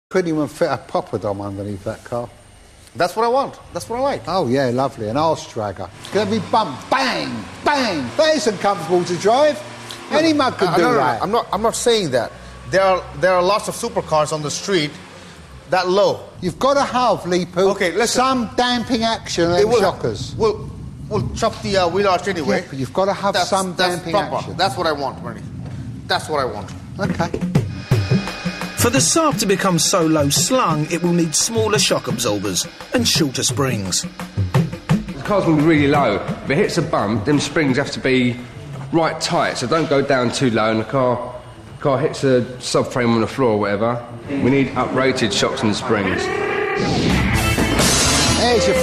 Couldn't even fit a poppadom underneath that car. That's what I want. That's what I like. Oh, yeah, lovely. An arse dragger. Every bump, bang, bang. That isn't comfortable to drive. Any mug could do that. I'm not saying that. There are lots of supercars on the street that low. You've got to have, Leepu, okay, listen. some damping action and shockers. We'll chop the wheel arch anyway. Yeah, but you've got to have some damping action. That's what I want, Bernie. That's what I want. Okay. For the Saab to become so low slung, it will need smaller shock absorbers and shorter springs. The car's going to be really low. If it hits a bump, them springs have to be right tight, so don't go down too low and the car hits a subframe on the floor or whatever. We need uprated shocks and springs. There's your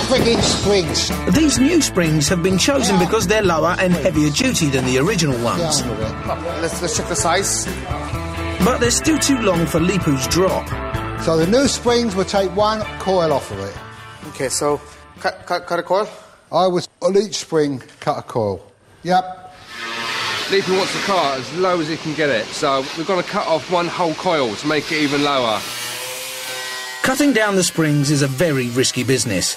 frigging springs. These new springs have been chosen because they're lower and heavier duty than the original ones. Let's check the size. But they're still too long for Leepu's drop. So the new springs will take one coil off of it. Okay, so cut a coil? I was on each spring cut a coil. Yep. Leepu wants the car as low as he can get it, so we're going to cut off one whole coil to make it even lower. Cutting down the springs is a very risky business.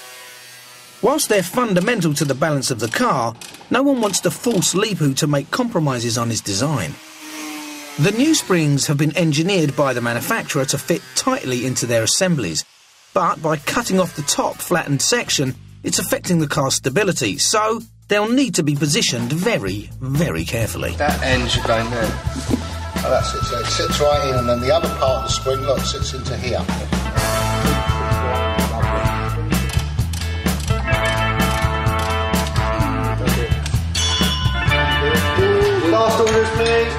Whilst they're fundamental to the balance of the car, no one wants to force Leepu to make compromises on his design. The new springs have been engineered by the manufacturer to fit tightly into their assemblies, but by cutting off the top flattened section, it's affecting the car's stability, so they'll need to be positioned very, very carefully. That end should go in there. Oh, that's it. So it sits right in, and then the other part of the spring, look, sits into here. Last orders, please.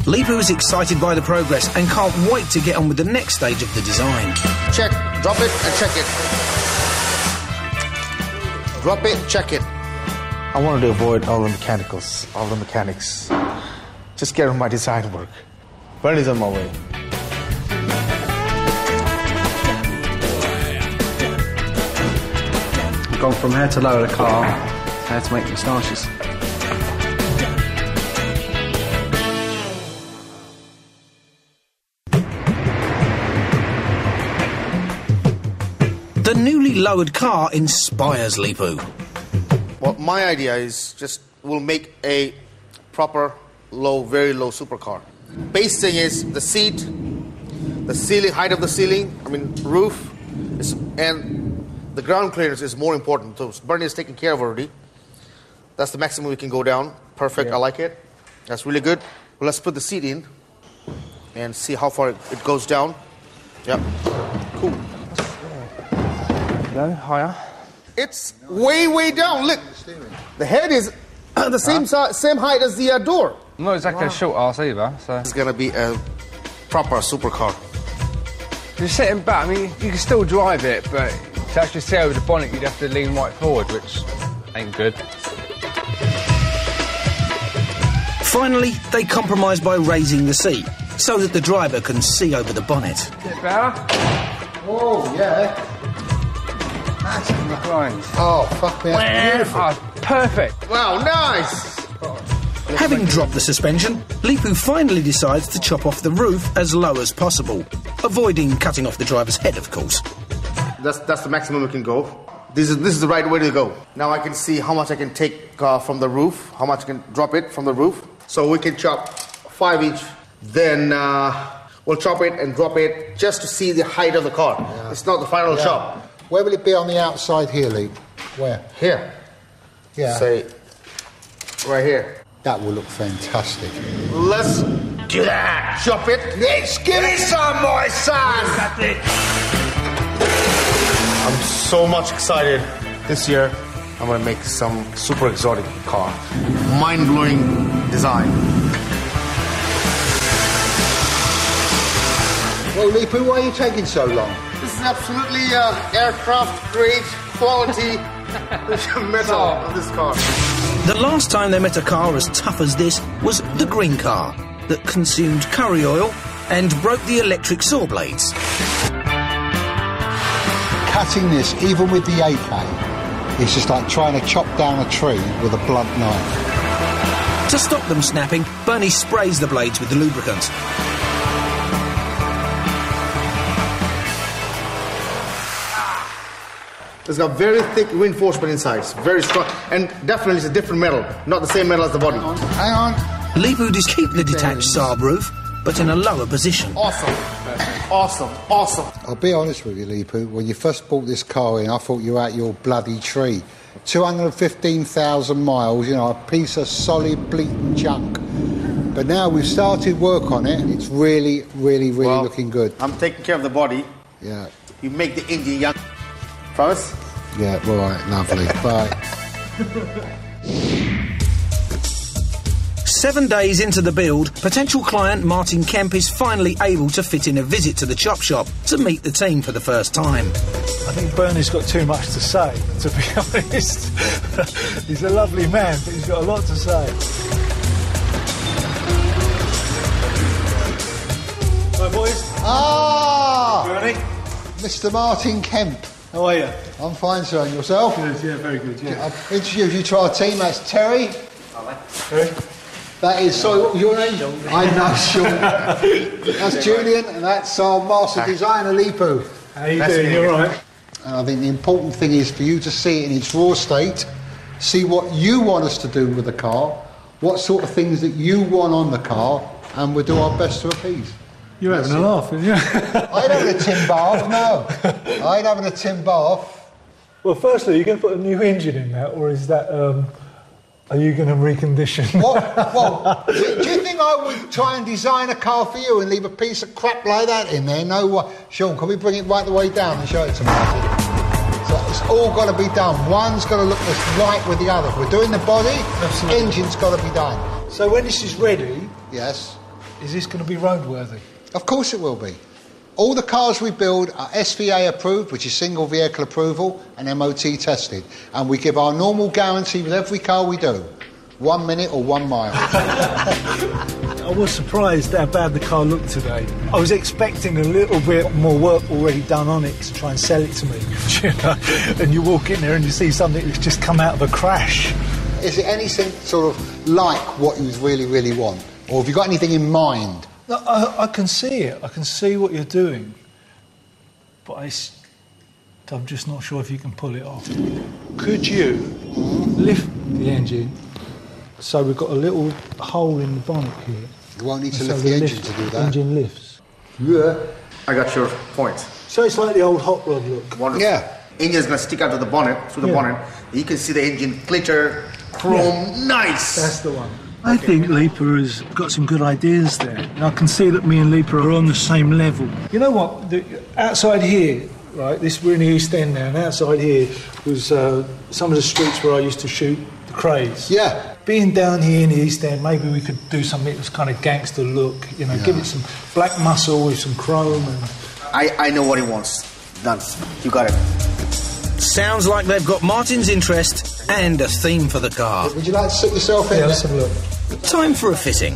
Leepu is excited by the progress and can't wait to get on with the next stage of the design. Check, drop it and check it. Drop it, check it. I wanted to avoid all the mechanics. Just get on my design work. Bernie's on my way. I've gone from how to lower the car to how to make moustaches. The newly lowered car inspires Leepu. Well, my idea is we'll make a proper low, very low supercar. Base thing is the seat, the ceiling, height of the ceiling, roof, and the ground clearance is more important. So Bernie is taken care of already. That's the maximum we can go down. Perfect, yeah. I like it. That's really good. Well, let's put the seat in and see how far it goes down. Yep, cool. Go higher. It's way, way down. Look, the head is the same height as the door. Not exactly a short arse either, so... It's going to be a proper supercar. You're sitting back, you can still drive it, but to actually see over the bonnet, you'd have to lean right forward, which ain't good. Finally, they compromise by raising the seat, so that the driver can see over the bonnet. Bit better? Oh, yeah. That's right. Oh, fuck me, that's beautiful. Oh, perfect. Wow, nice! Having dropped the suspension, Leepu finally decides to chop off the roof as low as possible, avoiding cutting off the driver's head, of course. That's the maximum we can go. This is the right way to go. Now I can see how much I can take from the roof, how much I can drop it from the roof. So we can chop 5 each. Then we'll chop it and drop it just to see the height of the car. Yeah. It's not the final chop. Where will it be on the outside here, Lee? Where? Here. Yeah. Say, right here. That will look fantastic. Let's do that. Chop it. Let's give it some, my son. I'm so much excited. This year, I'm going to make some super exotic car. Mind-blowing design. Well, Leepu, why are you taking so long? This is absolutely aircraft-grade quality metal of this car. The last time they met a car as tough as this was the green car that consumed curry oil and broke the electric saw blades. Cutting this, even with the AK, is just like trying to chop down a tree with a blunt knife. To stop them snapping, Bernie sprays the blades with the lubricant. It's got very thick reinforcement inside. It's very strong. And definitely it's a different metal. Not the same metal as the body. Hang on. Leepu does keep the detached Saab roof, but in a lower position. Awesome. Awesome. Awesome. I'll be honest with you, Leepu. When you first bought this car in, I thought you were out your bloody tree. 215,000 miles, you know, a piece of solid bleating junk. But now we've started work on it, and it's really, really, really looking good. I'm taking care of the body. Yeah. You make the engine young. Promise? Yeah, all right, lovely. Bye. 7 days into the build, potential client Martin Kemp is finally able to fit in a visit to the ChopShop to meet the team for the first time. I think Bernie's got too much to say, to be honest. He's a lovely man, but he's got a lot to say. Hi, boys. Ah! Bernie. Mr. Martin Kemp. How are you? I'm fine, sir. And yourself? Good, yeah, very good, yeah. I'll introduce you to our team. That's Terry. Terry? That is, so your name? I know, Sean. That's Julian, and that's our master designer, Leepu. How you doing? You all right? And I think the important thing is for you to see it in its raw state, see what you want us to do with the car, what sort of things that you want on the car, and we'll do our best to appease. You're having a laugh, aren't you? I ain't having a tin bath, no. I ain't having a tin bath. Well, firstly, are you going to put a new engine in that, or is that, are you going to recondition? What? Well, do you think I would try and design a car for you and leave a piece of crap like that in there? No way. Sean, can we bring it right the way down and show it to Martin? So it's all got to be done. One's got to look as right with the other. If we're doing the body, Absolutely. engine's got to be done. So when this is ready, Yes. is this going to be roadworthy? Of course it will be. All the cars we build are SVA approved, which is single vehicle approval, and MOT tested. And we give our normal guarantee with every car we do. 1 minute or 1 mile. I was surprised how bad the car looked today. I was expecting a little bit more work already done on it to try and sell it to me. You know? And you walk in there and you see something that's just come out of a crash. Is it anything sort of like what you really, really want? Or have you got anything in mind? No, I can see it. I can see what you're doing. But I'm just not sure if you can pull it off. Could you lift the engine so we've got a little hole in the bonnet here? You won't need to So lift the engine to do The that. engine lifts. Yeah. I got your point. So it's like the old hot rod look. Wonderful. Yeah. Engine's going to stick out of the bonnet, through the bonnet. You can see the engine glitter, chrome, nice. That's the one. I think Leepu has got some good ideas there. And I can see that me and Leepu are on the same level. You know what? Outside here, right, we're in the East End now, and outside here was some of the streets where I used to shoot the craze. Yeah. Being down here in the East End, maybe we could do something that's kind of gangster look, you know, give it some black muscle with some chrome and... I know what he wants. Done. You got it. Sounds like they've got Martin's interest and a theme for the car. Would you like to sit yourself in? Yeah, let's have a look. Time for a fitting.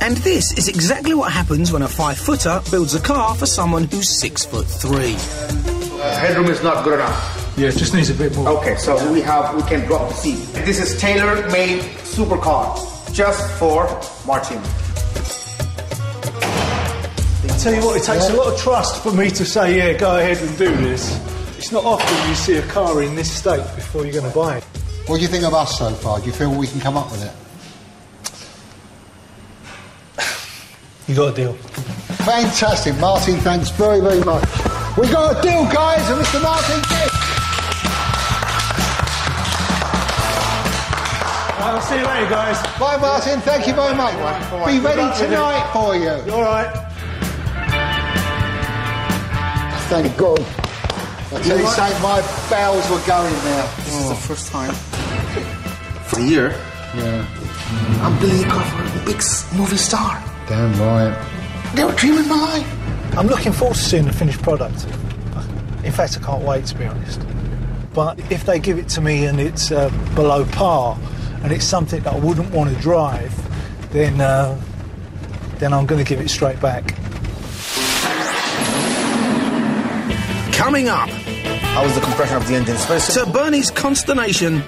And this is exactly what happens when a 5-footer builds a car for someone who's 6'3". Headroom is not good enough. Yeah, it just needs a bit more. Okay, so we can drop the seat. This is tailor-made supercar, just for Martin. I tell you what, it takes a lot of trust for me to say, yeah, go ahead and do this. It's not often you see a car in this state before you're going to buy it. What do you think of us so far? Do you feel we can come up with it? You got a deal. Fantastic. Martin, thanks very, very much. We got a deal, guys, and Mr. Martin Kemp. I'll see you later, guys. Bye, Martin. Thank you very much. Be ready tonight for you. All right. Thank God. I tell you something, my bowels were going now. This is the first time for a year. Yeah. I'm building a car for a big movie star. Damn right. Never dreamed in my life. I'm looking forward to seeing the finished product. In fact, I can't wait, to be honest. But if they give it to me and it's below par, and it's something that I wouldn't want to drive, then I'm going to give it straight back. Coming up, How was the compression of the engine? to Bernie's consternation,